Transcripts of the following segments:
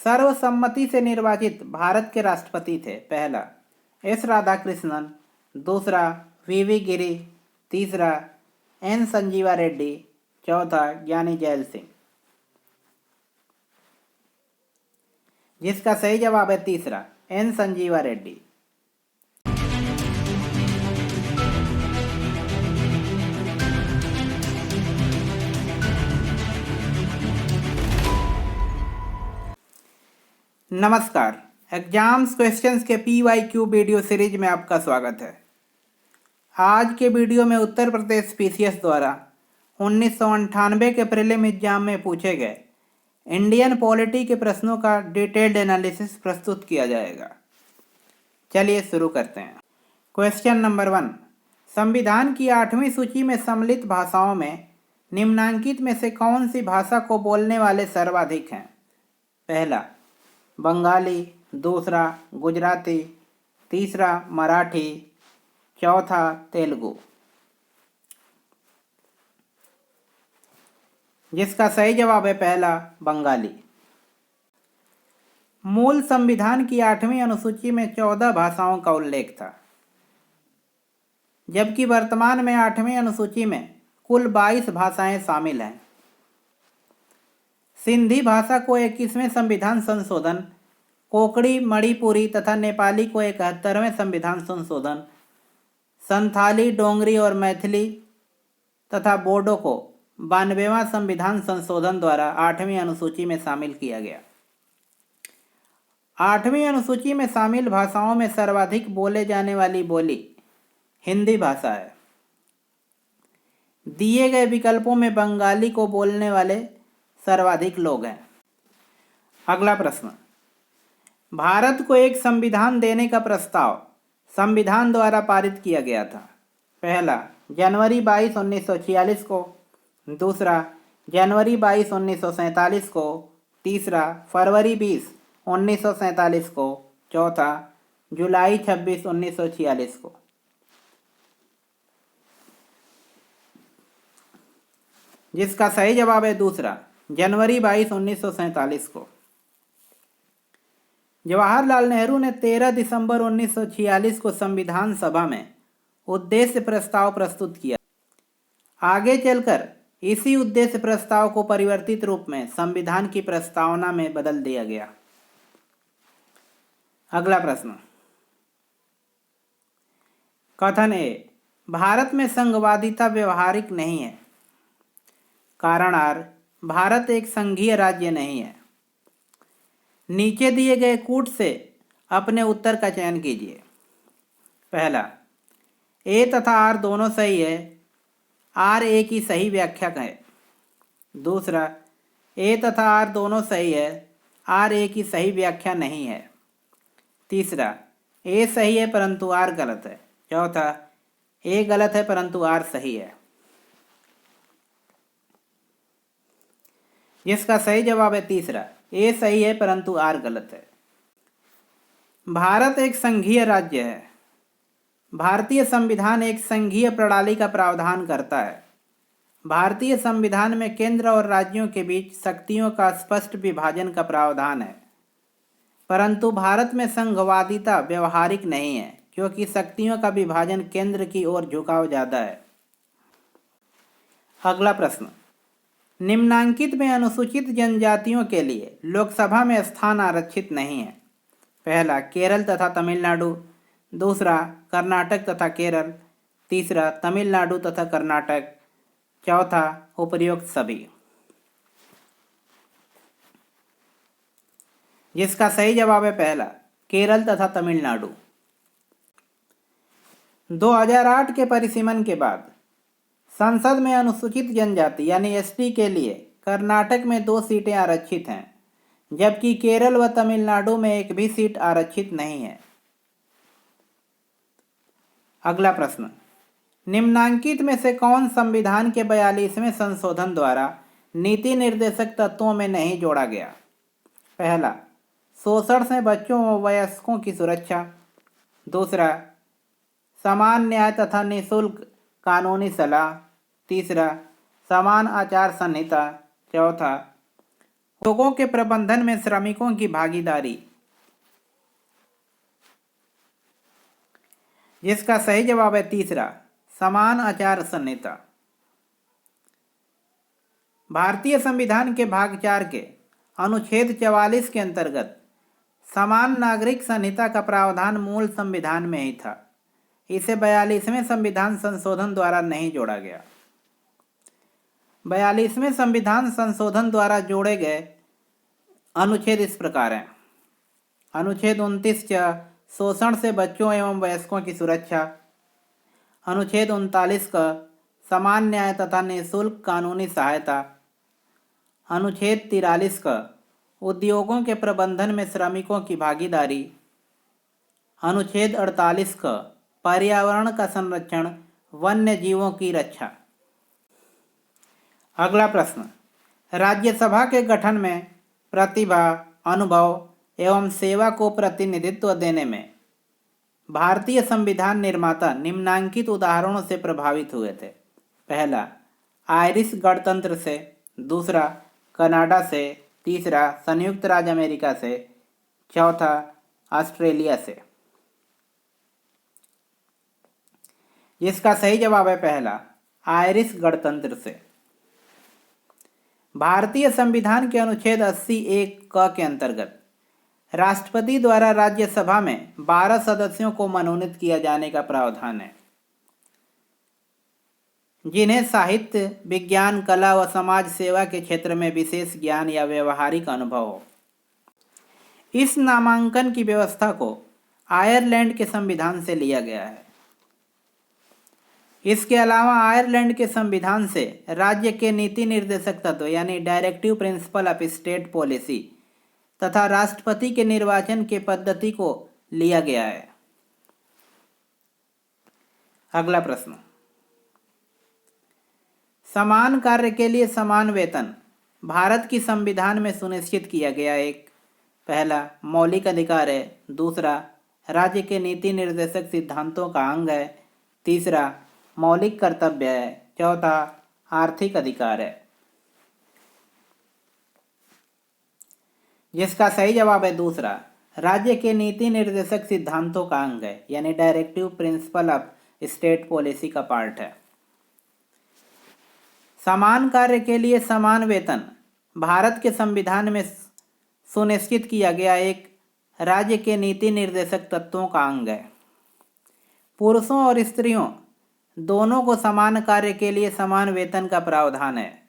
सर्वसम्मति से निर्वाचित भारत के राष्ट्रपति थे? पहला एस राधाकृष्णन, दूसरा वीवी गिरी, तीसरा एन संजीवा रेड्डी, चौथा ज्ञानी जैल सिंह। जिसका सही जवाब है तीसरा एन संजीवा रेड्डी। नमस्कार, एग्जाम्स क्वेश्चंस के PYQ वीडियो सीरीज में आपका स्वागत है। आज के वीडियो में उत्तर प्रदेश PCS द्वारा 1998 के प्रीलिम एग्जाम में पूछे गए इंडियन पॉलिटी के प्रश्नों का डिटेल्ड एनालिसिस प्रस्तुत किया जाएगा। चलिए शुरू करते हैं। क्वेश्चन नंबर 1, संविधान की 8वीं सूची में सम्मिलित भाषाओं में निम्नांकित में से कौन सी भाषा को बोलने वाले सर्वाधिक हैं? पहला बंगाली, दूसरा गुजराती, तीसरा मराठी, चौथा तेलुगु। जिसका सही जवाब है पहला बंगाली। मूल संविधान की 8वीं अनुसूची में 14 भाषाओं का उल्लेख था, जबकि वर्तमान में 8वीं अनुसूची में कुल 22 भाषाएं शामिल हैं। सिंधी भाषा को 21वें संविधान संशोधन, कोंकणी, मणिपुरी तथा नेपाली को 71वें संविधान संशोधन, संथाली, डोंगरी और मैथिली तथा बोडो को 92वां संविधान संशोधन द्वारा 8वीं अनुसूची में शामिल किया गया। 8वीं अनुसूची में शामिल भाषाओं में सर्वाधिक बोले जाने वाली बोली हिंदी भाषा है। दिए गए विकल्पों में बंगाली को बोलने वाले सर्वाधिक लोग हैं। अगला प्रश्न, भारत को एक संविधान देने का प्रस्ताव संविधान द्वारा पारित किया गया था? पहला जनवरी 22, 1946 को, दूसरा जनवरी 22, 1947 को, तीसरा फरवरी 20, 1947 को, चौथा जुलाई 26, 1946 को। जिसका सही जवाब है दूसरा जनवरी 22, 1947 को। जवाहरलाल नेहरू ने 13 दिसंबर 1946 को संविधान सभा में उद्देश्य प्रस्ताव प्रस्तुत किया। आगे चलकर इसी उद्देश्य प्रस्ताव को परिवर्तित रूप में संविधान की प्रस्तावना में बदल दिया गया। अगला प्रश्न, कथन ए, भारत में संघवादिता व्यवहारिक नहीं है। कारण आर, भारत एक संघीय राज्य नहीं है। नीचे दिए गए कूट से अपने उत्तर का चयन कीजिए। पहला, ए तथा आर दोनों सही है, आर ए की सही व्याख्या है। दूसरा, ए तथा आर दोनों सही है, आर ए की सही व्याख्या नहीं है। तीसरा, ए सही है परंतु आर गलत है। चौथा, ए गलत है परंतु आर सही है। जिसका सही जवाब है तीसरा, ए सही है परंतु आर गलत है। भारत एक संघीय राज्य है। भारतीय संविधान एक संघीय प्रणाली का प्रावधान करता है। भारतीय संविधान में केंद्र और राज्यों के बीच शक्तियों का स्पष्ट विभाजन का प्रावधान है, परंतु भारत में संघवादिता व्यवहारिक नहीं है, क्योंकि शक्तियों का विभाजन केंद्र की ओर झुकाव ज़्यादा है। अगला प्रश्न, निम्नांकित में अनुसूचित जनजातियों के लिए लोकसभा में स्थान आरक्षित नहीं है। पहला केरल तथा तमिलनाडु, दूसरा कर्नाटक तथा केरल, तीसरा तमिलनाडु तथा कर्नाटक, चौथा उपर्युक्त सभी। जिसका सही जवाब है पहला केरल तथा तमिलनाडु। 2008 के परिसीमन के बाद संसद में अनुसूचित जनजाति यानी एसटी के लिए कर्नाटक में 2 सीटें आरक्षित हैं, जबकि केरल व तमिलनाडु में एक भी सीट आरक्षित नहीं है। अगला प्रश्न, निम्नांकित में से कौन संविधान के 42वें संशोधन द्वारा नीति निर्देशक तत्वों में नहीं जोड़ा गया? पहला शोषण से बच्चों व वयस्कों की सुरक्षा, दूसरा समान न्याय तथा निःशुल्क कानूनी सलाह, तीसरा समान आचार संहिता, चौथा उद्योगों के प्रबंधन में श्रमिकों की भागीदारी, जिसका सही जवाब है तीसरा, समान आचार संहिता। भारतीय संविधान के भाग 4 के अनुच्छेद 44 के अंतर्गत समान नागरिक संहिता का प्रावधान मूल संविधान में ही था। इसे 42वें संविधान संशोधन द्वारा नहीं जोड़ा गया। 42वें संविधान संशोधन द्वारा जोड़े गए अनुच्छेद इस प्रकार हैं। अनुच्छेद 29 शोषण से बच्चों एवं वयस्कों की सुरक्षा। अनुच्छेद 39 का समान न्याय तथा निःशुल्क कानूनी सहायता। अनुच्छेद 43 का उद्योगों के प्रबंधन में श्रमिकों की भागीदारी। अनुच्छेद 48 का पर्यावरण का संरक्षण, वन्य जीवों की रक्षा। अगला प्रश्न, राज्यसभा के गठन में प्रतिभा, अनुभव एवं सेवा को प्रतिनिधित्व देने में भारतीय संविधान निर्माता निम्नांकित उदाहरणों से प्रभावित हुए थे। पहला, आयरिश गणतंत्र से, दूसरा कनाडा से, तीसरा संयुक्त राज्य अमेरिका से, चौथा ऑस्ट्रेलिया से। जिसका सही जवाब है पहला, आयरिश गणतंत्र से। भारतीय संविधान के अनुच्छेद 80(1) क के अंतर्गत राष्ट्रपति द्वारा राज्यसभा में 12 सदस्यों को मनोनीत किया जाने का प्रावधान है, जिन्हें साहित्य, विज्ञान, कला व समाज सेवा के क्षेत्र में विशेष ज्ञान या व्यवहारिक अनुभव हो। इस नामांकन की व्यवस्था को आयरलैंड के संविधान से लिया गया है। इसके अलावा आयरलैंड के संविधान से राज्य के नीति निर्देशक तत्व यानी directive principle of state policy तथा राष्ट्रपति के निर्वाचन के पद्धति को लिया गया है। अगला प्रश्न, समान कार्य के लिए समान वेतन भारत की संविधान में सुनिश्चित किया गया एक पहला मौलिक अधिकार है, दूसरा राज्य के नीति निर्देशक सिद्धांतों का अंग है, तीसरा मौलिक कर्तव्य है, चौथा आर्थिक अधिकार है। जिसका सही जवाब है दूसरा, राज्य के नीति निर्देशक सिद्धांतों का अंग है, यानी directive principle of state policy का पार्ट है। समान कार्य के लिए समान वेतन भारत के संविधान में सुनिश्चित किया गया एक राज्य के नीति निर्देशक तत्वों का अंग है। पुरुषों और स्त्रियों दोनों को समान कार्य के लिए समान वेतन का प्रावधान है।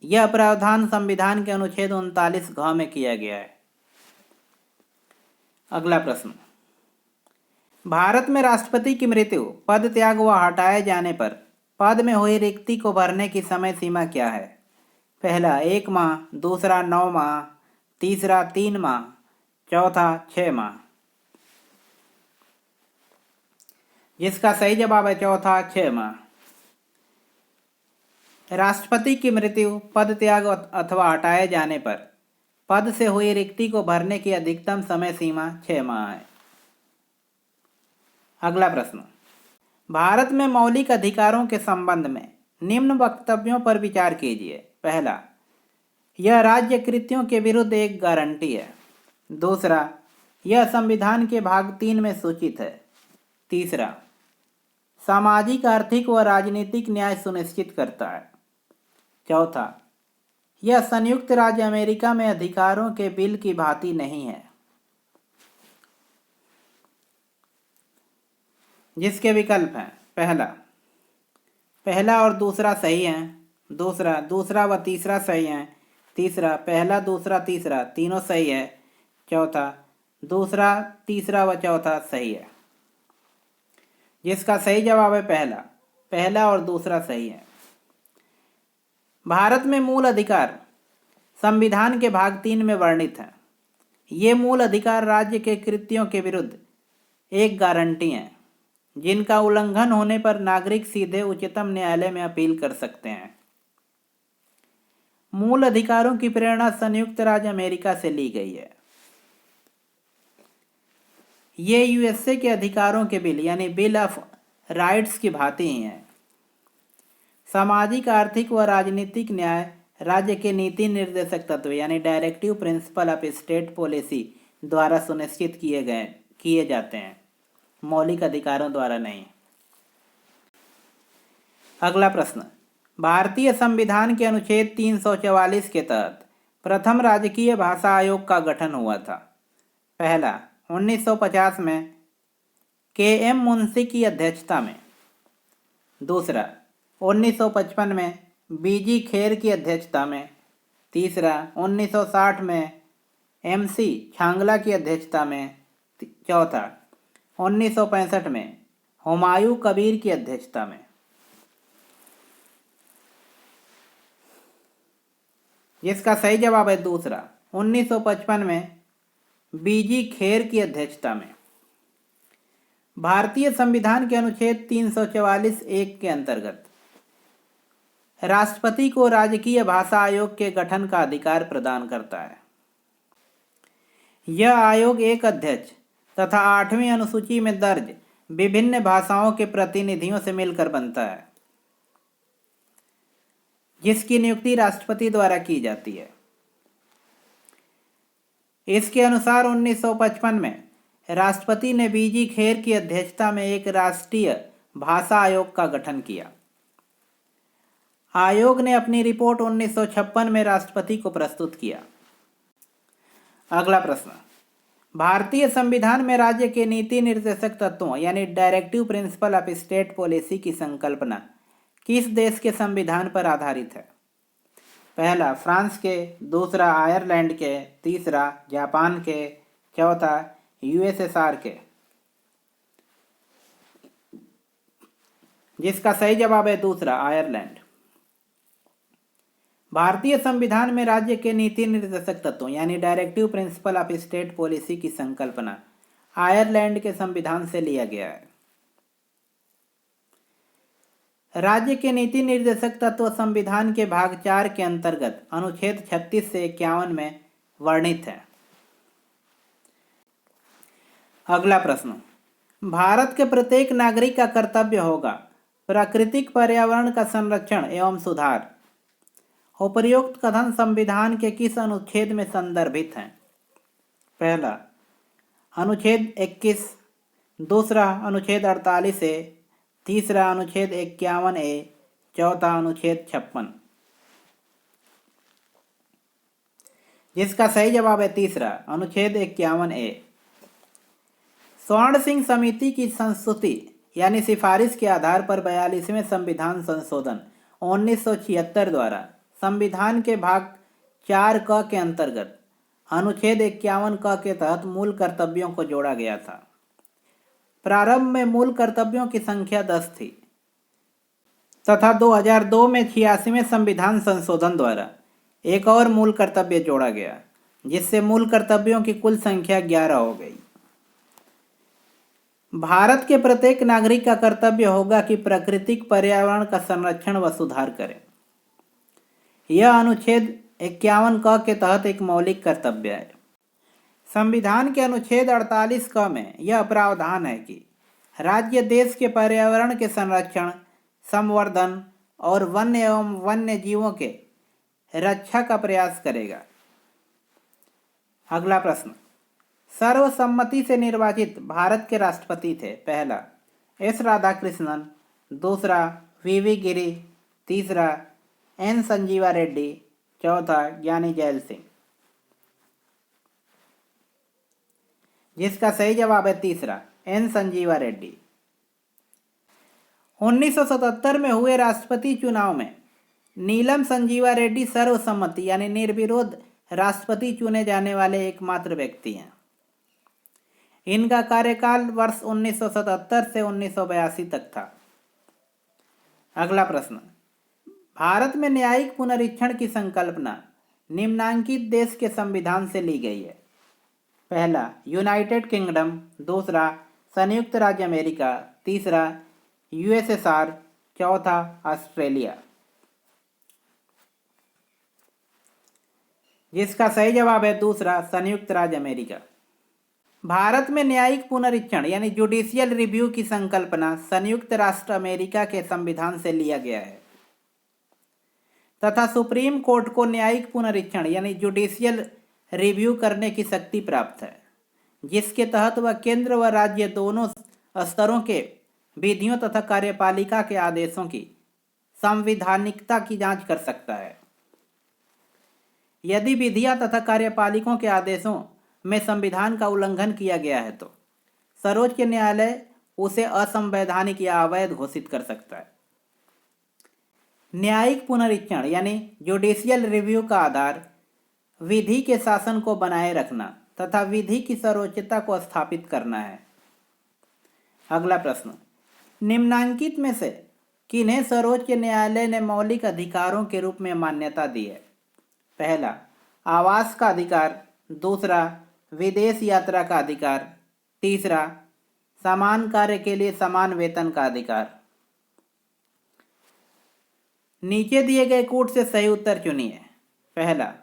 यह प्रावधान संविधान के अनुच्छेद 39 घ में किया गया है। अगला प्रश्न, भारत में राष्ट्रपति की मृत्यु, पद त्याग व हटाए जाने पर पद में हुई रिक्ति को भरने की समय सीमा क्या है? पहला 1 माह, दूसरा 9 माह, तीसरा 3 माह, चौथा 6 माह। जिसका सही जवाब है चौथा 6 माह। राष्ट्रपति की मृत्यु, पद त्याग अथवा हटाए जाने पर पद से हुई रिक्ति को भरने की अधिकतम समय सीमा 6 माह है। अगला प्रश्न, भारत में मौलिक अधिकारों के संबंध में निम्न वक्तव्यों पर विचार कीजिए। पहला, यह राज्य कृत्यों के विरुद्ध एक गारंटी है। दूसरा, यह संविधान के भाग 3 में सूचित है। तीसरा, सामाजिक, आर्थिक व राजनीतिक न्याय सुनिश्चित करता है। चौथा, यह संयुक्त राज्य अमेरिका में अधिकारों के बिल की भांति नहीं है। जिसके विकल्प हैं पहला और दूसरा सही है, दूसरा व तीसरा सही है, तीसरा पहला, दूसरा, तीसरा तीनों सही है, चौथा दूसरा, तीसरा व चौथा सही है। जिसका सही जवाब है पहला और दूसरा सही है। भारत में मूल अधिकार संविधान के भाग 3 में वर्णित हैं। ये मूल अधिकार राज्य के कृत्यों के विरुद्ध एक गारंटी हैं, जिनका उल्लंघन होने पर नागरिक सीधे उच्चतम न्यायालय में अपील कर सकते हैं। मूल अधिकारों की प्रेरणा संयुक्त राज्य अमेरिका से ली गई है। ये यूएसए के अधिकारों के बिल यानी बिल ऑफ राइट्स की भांति ही हैं। सामाजिक, आर्थिक व राजनीतिक न्याय राज्य के नीति निर्देशक तत्व यानी directive principle of state policy द्वारा सुनिश्चित किए जाते हैं, मौलिक अधिकारों द्वारा नहीं। अगला प्रश्न, भारतीय संविधान के अनुच्छेद 344 के तहत प्रथम राजकीय भाषा आयोग का गठन हुआ था। पहला 1950 में के.एम. मुंशी की अध्यक्षता में, दूसरा 1955 में बी.जी. खेर की अध्यक्षता में, तीसरा 1960 में एम.सी. छांगला की अध्यक्षता में, चौथा 1965 में हुमायूं कबीर की अध्यक्षता में। जिसका सही जवाब है दूसरा 1955 में बी.जी. खेर की अध्यक्षता में। भारतीय संविधान के अनुच्छेद 344(1) के अंतर्गत राष्ट्रपति को राजकीय भाषा आयोग के गठन का अधिकार प्रदान करता है। यह आयोग एक अध्यक्ष तथा 8वीं अनुसूची में दर्ज विभिन्न भाषाओं के प्रतिनिधियों से मिलकर बनता है, जिसकी नियुक्ति राष्ट्रपति द्वारा की जाती है। इसके अनुसार 1955 में राष्ट्रपति ने बी.जी. खेर की अध्यक्षता में एक राष्ट्रीय भाषा आयोग का गठन किया। आयोग ने अपनी रिपोर्ट 1956 में राष्ट्रपति को प्रस्तुत किया। अगला प्रश्न, भारतीय संविधान में राज्य के नीति निर्देशक तत्वों यानी directive principle of state policy की संकल्पना किस देश के संविधान पर आधारित है? पहला फ्रांस के, दूसरा आयरलैंड के, तीसरा जापान के, चौथा यूएसएसआर के। जिसका सही जवाब है दूसरा आयरलैंड। भारतीय संविधान में राज्य के नीति निर्देशक तत्वों यानी directive principle of state policy की संकल्पना आयरलैंड के संविधान से लिया गया है। राज्य के नीति निर्देशक तत्व संविधान के भाग 4 के अंतर्गत अनुच्छेद 36 से 51 में वर्णित है। अगला प्रश्न, भारत के प्रत्येक नागरिक का कर्तव्य होगा प्राकृतिक पर्यावरण का संरक्षण एवं सुधार। उपर्युक्त कथन संविधान के किस अनुच्छेद में संदर्भित हैं? पहला अनुच्छेद 21, दूसरा अनुच्छेद 48A, तीसरा अनुच्छेद 51A, चौथा अनुच्छेद 56। जिसका सही जवाब है तीसरा अनुच्छेद 51A। स्वर्ण सिंह समिति की संस्तुति यानी सिफारिश के आधार पर 42वें संविधान संशोधन 1976 द्वारा संविधान के भाग 4 क के अंतर्गत अनुच्छेद 51 क के तहत मूल कर्तव्यों को जोड़ा गया था। प्रारंभ में मूल कर्तव्यों की संख्या 10 थी तथा 2002 में 86वें संविधान संशोधन द्वारा एक और मूल कर्तव्य जोड़ा गया, जिससे मूल कर्तव्यों की कुल संख्या 11 हो गई। भारत के प्रत्येक नागरिक का कर्तव्य होगा कि प्राकृतिक पर्यावरण का संरक्षण व सुधार करें। यह अनुच्छेद 51 क के तहत एक मौलिक कर्तव्य है। संविधान के अनुच्छेद 48 क में यह प्रावधान है कि राज्य देश के पर्यावरण के संरक्षण, संवर्धन और वन्य एवं वन्य जीवों के रक्षा का प्रयास करेगा। अगला प्रश्न, सर्वसम्मति से निर्वाचित भारत के राष्ट्रपति थे? पहला एस राधाकृष्णन, दूसरा वी गिरी, तीसरा एन संजीवा रेड्डी, चौथा ज्ञानी जैल सिंह। जिसका सही जवाब है तीसरा एन संजीवा रेड्डी। 1977 में हुए राष्ट्रपति चुनाव में नीलम संजीवा रेड्डी सर्वसम्मति यानी निर्विरोध राष्ट्रपति चुने जाने वाले एकमात्र व्यक्ति हैं। इनका कार्यकाल वर्ष 1977 से 1982 तक था। अगला प्रश्न, भारत में न्यायिक पुनरीक्षण की संकल्पना निम्नांकित देश के संविधान से ली गई है? पहला यूनाइटेड किंगडम, दूसरा संयुक्त राज्य अमेरिका, तीसरा यूएसएसआर, चौथा ऑस्ट्रेलिया। जिसका सही जवाब है दूसरा संयुक्त राज्य अमेरिका। भारत में न्यायिक पुनरीक्षण यानी जुडिशियल रिव्यू की संकल्पना संयुक्त राष्ट्र अमेरिका के संविधान से लिया गया है। तथा सुप्रीम कोर्ट को न्यायिक पुनरीक्षण यानी जुडिशियल रिव्यू करने की शक्ति प्राप्त है, जिसके तहत वह केंद्र व राज्य दोनों स्तरों के विधियों तथा कार्यपालिका के आदेशों की संवैधानिकता की जांच कर सकता है। यदि विधियां तथा कार्यपालिकों के आदेशों में संविधान का उल्लंघन किया गया है तो सर्वोच्च न्यायालय उसे असंवैधानिक या अवैध घोषित कर सकता है। न्यायिक पुनरीक्षण यानी जुडिशियल रिव्यू का आधार विधि के शासन को बनाए रखना तथा विधि की सर्वोच्चता को स्थापित करना है। अगला प्रश्न, निम्नांकित में से किन्हें सर्वोच्च न्यायालय ने मौलिक अधिकारों के रूप में मान्यता दी है? पहला, आवास का अधिकार। दूसरा, विदेश यात्रा का अधिकार। तीसरा, समान कार्य के लिए समान वेतन का अधिकार। नीचे दिए गए कूट से सही उत्तर चुनिए। पहला,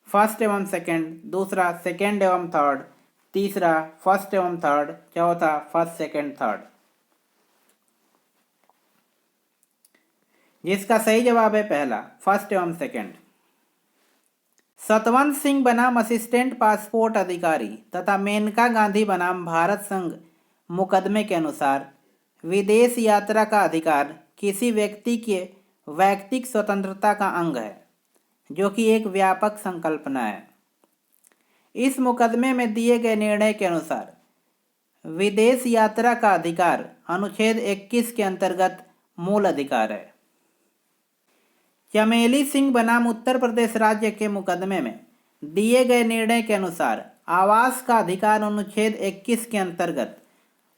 फर्स्ट एवं सेकंड। दूसरा, सेकंड एवं थर्ड। तीसरा, फर्स्ट एवं थर्ड। चौथा, फर्स्ट सेकंड थर्ड। जिसका सही जवाब है पहला, फर्स्ट एवं सेकंड। सतवंत सिंह बनाम असिस्टेंट पासपोर्ट अधिकारी तथा मेनका गांधी बनाम भारत संघ मुकदमे के अनुसार विदेश यात्रा का अधिकार किसी व्यक्ति के वैयक्तिक स्वतंत्रता का अंग है, जो कि एक व्यापक संकल्पना है। इस मुकदमे में दिए गए निर्णय के अनुसार विदेश यात्रा का अधिकार अनुच्छेद 21 के अंतर्गत मूल अधिकार है। चमेली सिंह बनाम उत्तर प्रदेश राज्य के मुकदमे में दिए गए निर्णय के अनुसार आवास का अधिकार अनुच्छेद 21 के अंतर्गत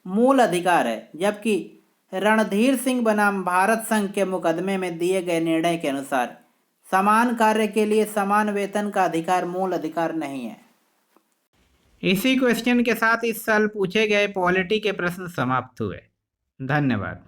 मूल अधिकार है, जबकि रणधीर सिंह बनाम भारत संघ के मुकदमे में दिए गए निर्णय के अनुसार समान कार्य के लिए समान वेतन का अधिकार मूल अधिकार नहीं है। इसी क्वेश्चन के साथ इस साल पूछे गए पॉलिटी के प्रश्न समाप्त हुए। धन्यवाद।